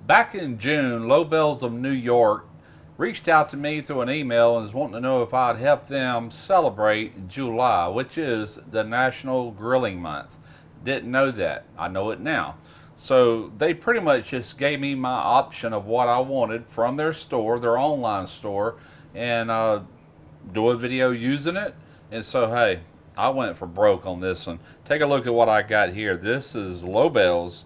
Back in June, Lobels of New York reached out to me through an email and was wanting to know if I'd help them celebrate July, which is the National Grilling Month. Didn't know that. I know it now. So they pretty much just gave me my option of what I wanted from their store, their online store, and do a video using it. And so, hey, I went for broke on this one. Take a look at what I got here. This is Lobels.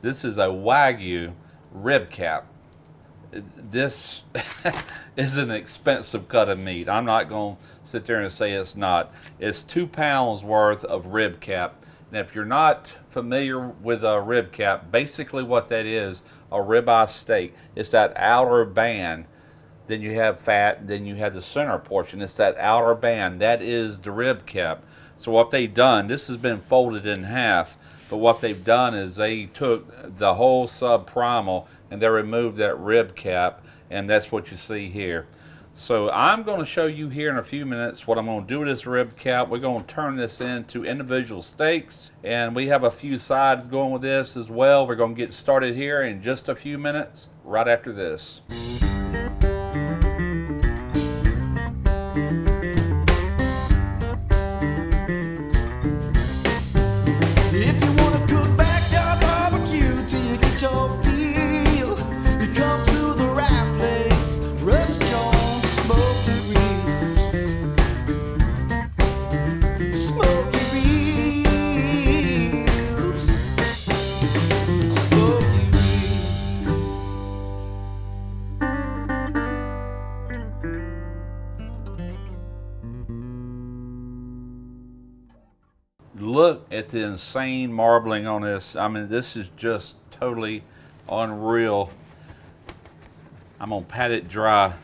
This is a Wagyu rib cap. This is an expensive cut of meat. I'm not going to sit there and say it's not. It's 2 pounds worth of rib cap. And if you're not familiar with a rib cap, basically what that is, a ribeye steak. It's that outer band. Then you have fat, then you have the center portion. It's that outer band. That is the rib cap. So what they've done, this has been folded in half, but what they've done is they took the whole subprimal and they removed that rib cap, and that's what you see here. So I'm going to show you here in a few minutes what I'm going to do with this rib cap. We're going to turn this into individual steaks, and we have a few sides going with this as well. We're going to get started here in just a few minutes, right after this. Look at the insane marbling on this. I mean, this is just totally unreal. I'm gonna pat it dry.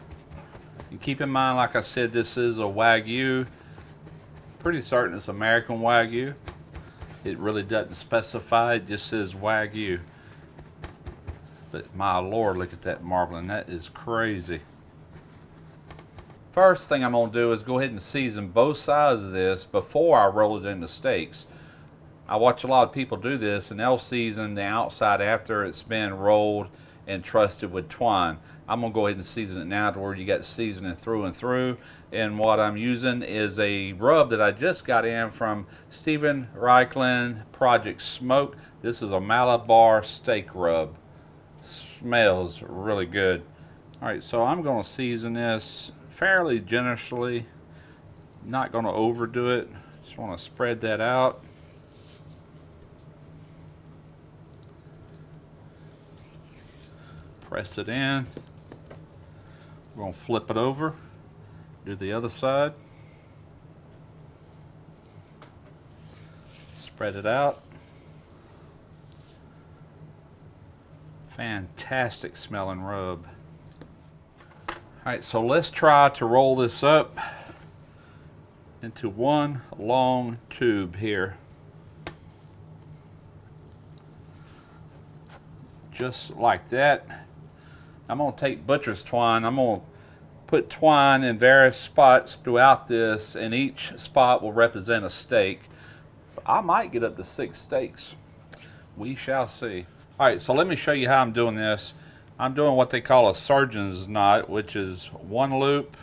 And keep in mind, like I said, this is a Wagyu. Pretty certain it's American Wagyu. It really doesn't specify, it just says Wagyu. But my Lord, look at that marbling. That is crazy. First thing I'm going to do is go ahead and season both sides of this before I roll it into steaks. I watch a lot of people do this, and they'll season the outside after it's been rolled and trusted with twine. I'm going to go ahead and season it now to where you got seasoning through and through. And what I'm using is a rub that I just got in from Stephen Raichlen Project Smoke. This is a Malabar steak rub. Smells really good. Alright, so I'm going to season this fairly generously, not going to overdo it. Just want to spread that out. Press it in. We're going to flip it over, do the other side, spread it out. Fantastic smelling rub. Alright, so let's try to roll this up into one long tube here. Just like that. I'm going to take butcher's twine. I'm going to put twine in various spots throughout this, and each spot will represent a steak. I might get up to 6 steaks. We shall see. Alright, so let me show you how I'm doing this. I'm doing what they call a surgeon's knot, which is 1 loop,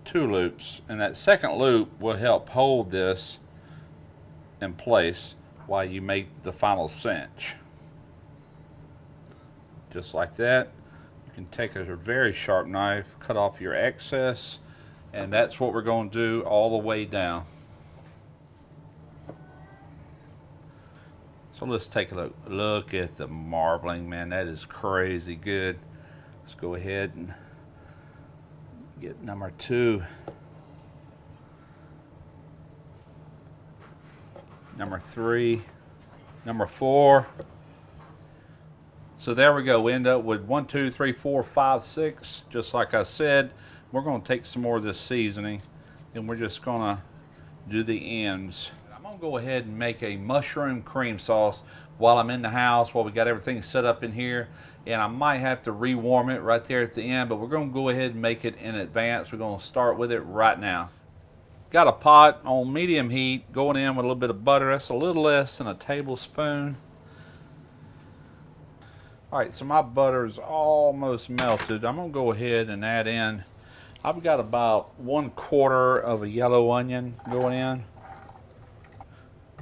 2 loops, and that second loop will help hold this in place while you make the final cinch. Just like that. You can take a very sharp knife, cut off your excess, and that's what we're going to do all the way down. So let's take a look. Look at the marbling, man. That is crazy good. Let's go ahead and get number 2. Number 3. Number 4. So there we go. We end up with 1, 2, 3, 4, 5, 6. Just like I said, we're going to take some more of this seasoning, and we're just going to do the ends. I'm going to go ahead and make a mushroom cream sauce while I'm in the house, while we got everything set up in here. And I might have to rewarm it right there at the end, but we're going to go ahead and make it in advance. We're going to start with it right now. Got a pot on medium heat, going in with a little bit of butter. That's a little less than a tablespoon. Alright, so my butter is almost melted. I'm going to go ahead and add in, I've got about 1/4 of a yellow onion going in.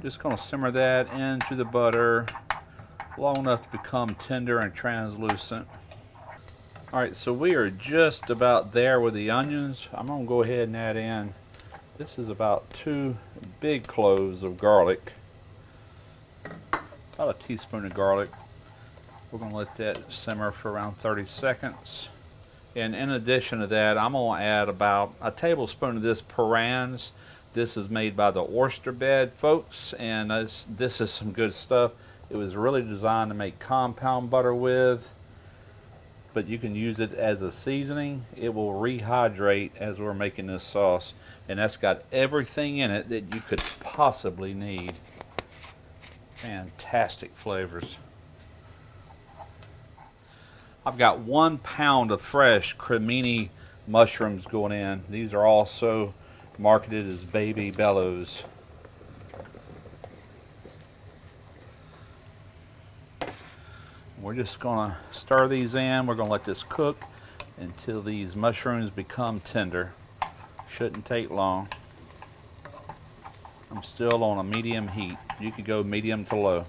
Just going to simmer that into the butter long enough to become tender and translucent. Alright, so we are just about there with the onions. I'm going to go ahead and add in, this is about 2 big cloves of garlic. About a teaspoon of garlic. We're going to let that simmer for around 30 seconds. And in addition to that, I'm going to add about a tablespoon of this Perrans. This is made by the Oyster Bed folks, and this is some good stuff. It was really designed to make compound butter with, but you can use it as a seasoning. It will rehydrate as we're making this sauce, and that's got everything in it that you could possibly need. Fantastic flavors. I've got 1 pound of fresh cremini mushrooms going in. These are also marketed as baby bellows. We're just going to stir these in. We're going to let this cook until these mushrooms become tender. Shouldn't take long. I'm still on a medium heat. You could go medium to low.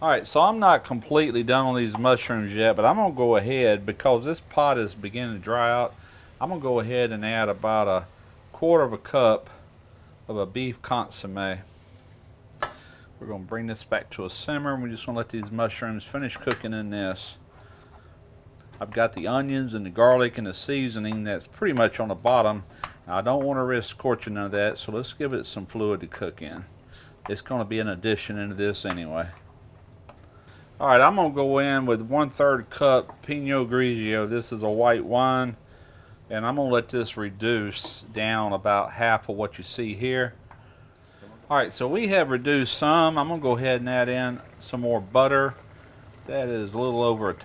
Alright, so I'm not completely done on these mushrooms yet, but I'm going to go ahead, because this pot is beginning to dry out, I'm going to go ahead and add about 1/4 cup of a beef consomme. We're going to bring this back to a simmer, and we're just going to let these mushrooms finish cooking in this. I've got the onions and the garlic and the seasoning that's pretty much on the bottom. Now, I don't want to risk scorching none of that, so let's give it some fluid to cook in. It's going to be an addition into this anyway. Alright, I'm going to go in with 1/3 cup Pinot Grigio. This is a white wine, and I'm going to let this reduce down about half of what you see here. Alright, so we have reduced some. I'm going to go ahead and add in some more butter. That is a little over a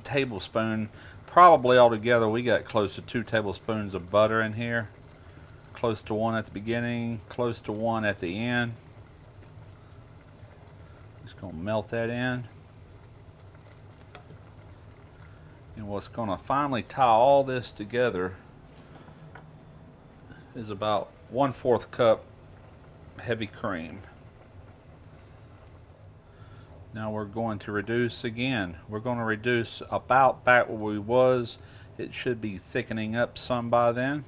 tablespoon. Probably altogether we got close to 2 tablespoons of butter in here. Close to 1 at the beginning, close to 1 at the end. Just going to melt that in. And what's going to finally tie all this together is about 1/4 cup heavy cream. Now we're going to reduce again. We're going to reduce about back where we was. It should be thickening up some by then.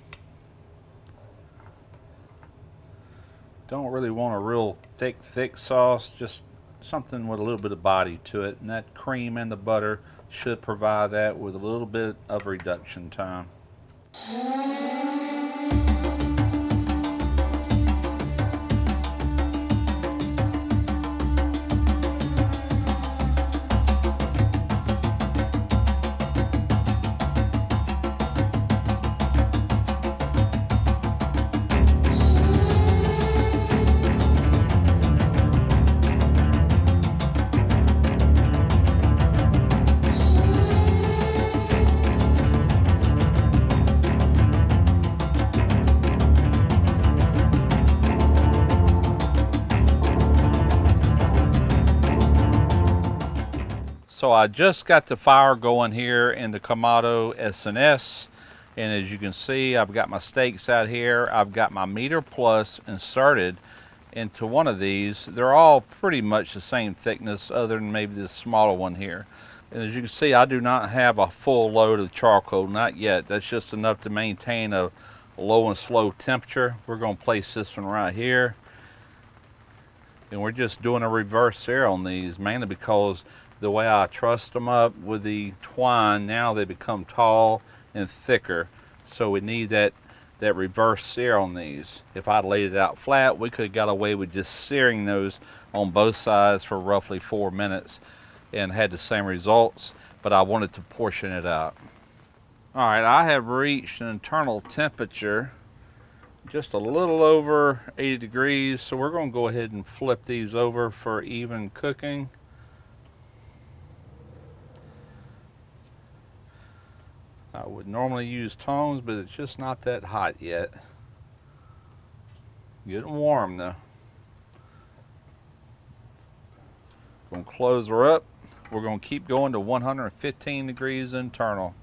Don't really want a real thick sauce, just something with a little bit of body to it, and that cream and the butter should provide that with a little bit of reduction time. So I just got the fire going here in the Kamado SNS, and as you can see, I've got my steaks out here. I've got my Meter Plus inserted into one of these. They're all pretty much the same thickness, other than maybe this smaller one here. And as you can see, I do not have a full load of charcoal, not yet. That's just enough to maintain a low and slow temperature. We're going to place this one right here, and we're just doing a reverse sear on these, mainly because the way I truss them up with the twine, now they become tall and thicker, so we need that reverse sear on these. If I'd laid it out flat, we could have got away with just searing those on both sides for roughly 4 minutes and had the same results, but I wanted to portion it out. Alright, I have reached an internal temperature just a little over 80 degrees, so we're going to go ahead and flip these over for even cooking. I would normally use tongs, but it's just not that hot yet. Getting warm though. Gonna close her up. We're gonna keep going to 115 degrees internal.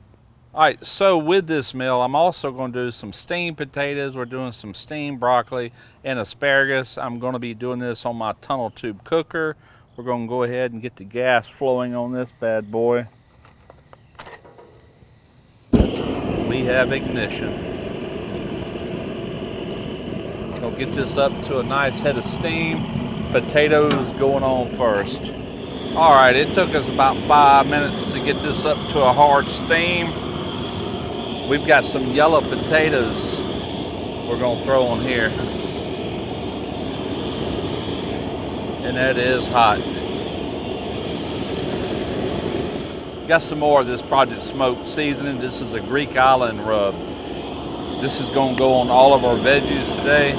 All right, so with this meal, I'm also going to do some steamed potatoes. We're doing some steamed broccoli and asparagus. I'm going to be doing this on my tunnel tube cooker. We're going to go ahead and get the gas flowing on this bad boy. We have ignition. We'll get this up to a nice head of steam. Potatoes going on first. All right, it took us about 5 minutes to get this up to a hard steam. We've got some yellow potatoes we're going to throw on here. And that is hot. Got some more of this Project Smoke seasoning. This is a Greek island rub. This is going to go on all of our veggies today.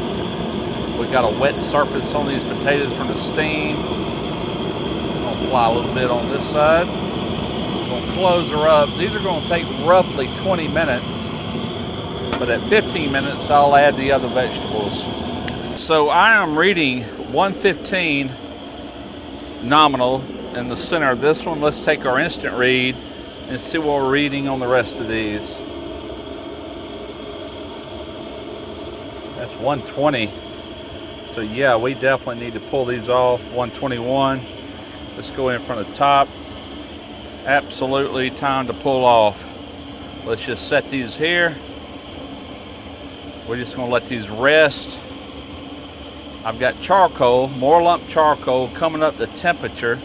We got a wet surface on these potatoes from the steam. I'm going to apply a little bit on this side. Close her up. These are going to take roughly 20 minutes, but at 15 minutes I'll add the other vegetables. So I am reading 115 nominal in the center of this one. Let's take our instant read and see what we're reading on the rest of these. That's 120. So yeah, we definitely need to pull these off. 121. Let's go in front of the top. Absolutely time to pull off. Let's just set these here. We're just going to let these rest. I've got charcoal, more lump charcoal coming up to temperature,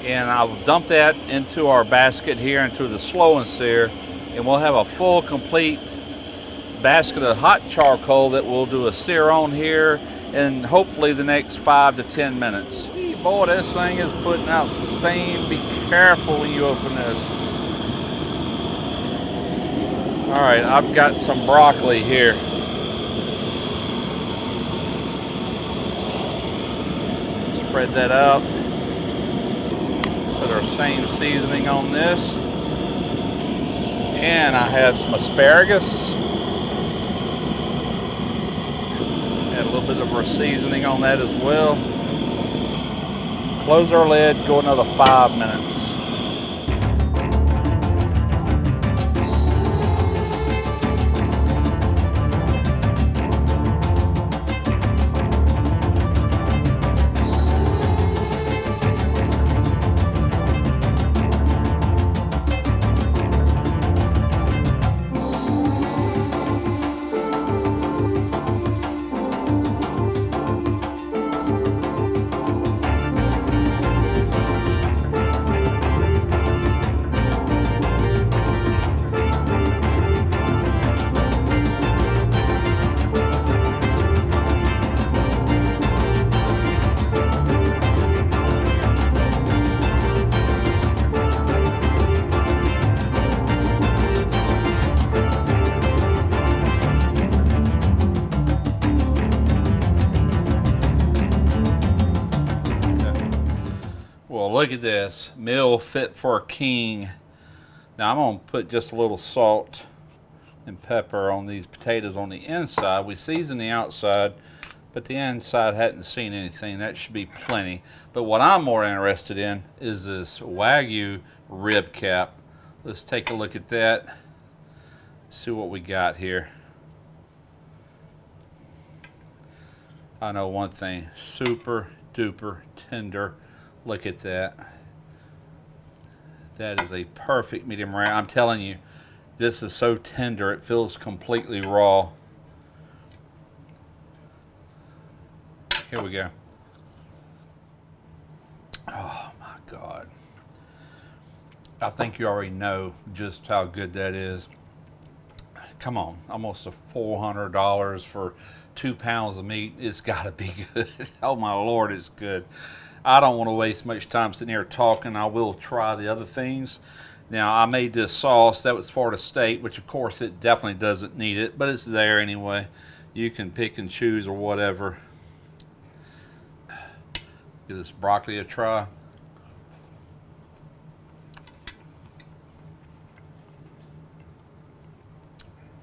and I'll dump that into our basket here into the slow and sear, and we'll have a full complete basket of hot charcoal that we'll do a sear on here in hopefully the next 5 to 10 minutes. Boy, this thing is putting out some steam. Be careful when you open this. All right, I've got some broccoli here. Spread that out. Put our same seasoning on this. And I have some asparagus. Add a little bit of our seasoning on that as well. Close our lid, go another 5 minutes. Well, look at this. Meal fit for a king. Now I'm going to put just a little salt and pepper on these potatoes on the inside. We season the outside, but the inside hadn't seen anything. That should be plenty. But what I'm more interested in is this Wagyu rib cap. Let's take a look at that. See what we got here. I know one thing, super duper tender. Look at that. That is a perfect medium rare. I'm telling you, this is so tender, it feels completely raw. Here we go. Oh my God. I think you already know just how good that is. Come on, almost $400 for 2 pounds of meat. It's gotta be good. Oh my Lord, it's good. I don't want to waste much time sitting here talking. I will try the other things. Now, I made this sauce. That was Florida State, which of course it definitely doesn't need it, but it's there anyway. You can pick and choose or whatever. Give this broccoli a try.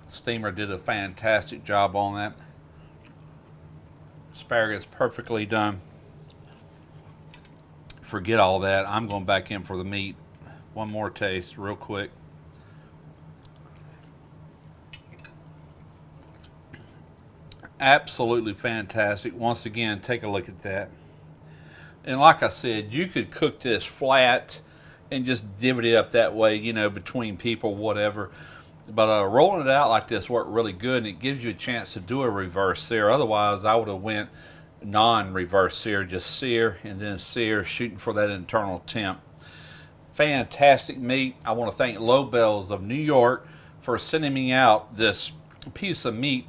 Steamer did a fantastic job on that. Asparagus perfectly done. forget all that, I'm going back in for the meat. One more taste real quick. Absolutely fantastic. Once again, take a look at that. And like I said, you could cook this flat and just divvy it up that way, you know, between people, whatever. But rolling it out like this worked really good, and it gives you a chance to do a reverse sear. Otherwise, I would have went non-reverse sear, just sear and then sear, shooting for that internal temp. Fantastic meat. I want to thank Low Bells of New York for sending me out this piece of meat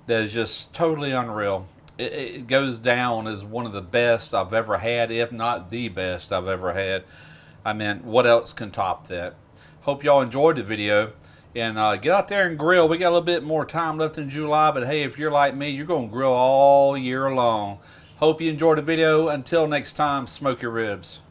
that is just totally unreal. It goes down as one of the best I've ever had, if not the best I've ever had. I mean, what else can top that? Hope y'all enjoyed the video. And get out there and grill. We got a little bit more time left in July, but hey, if you're like me, you're going to grill all year long. Hope you enjoyed the video. Until next time, smoke your ribs.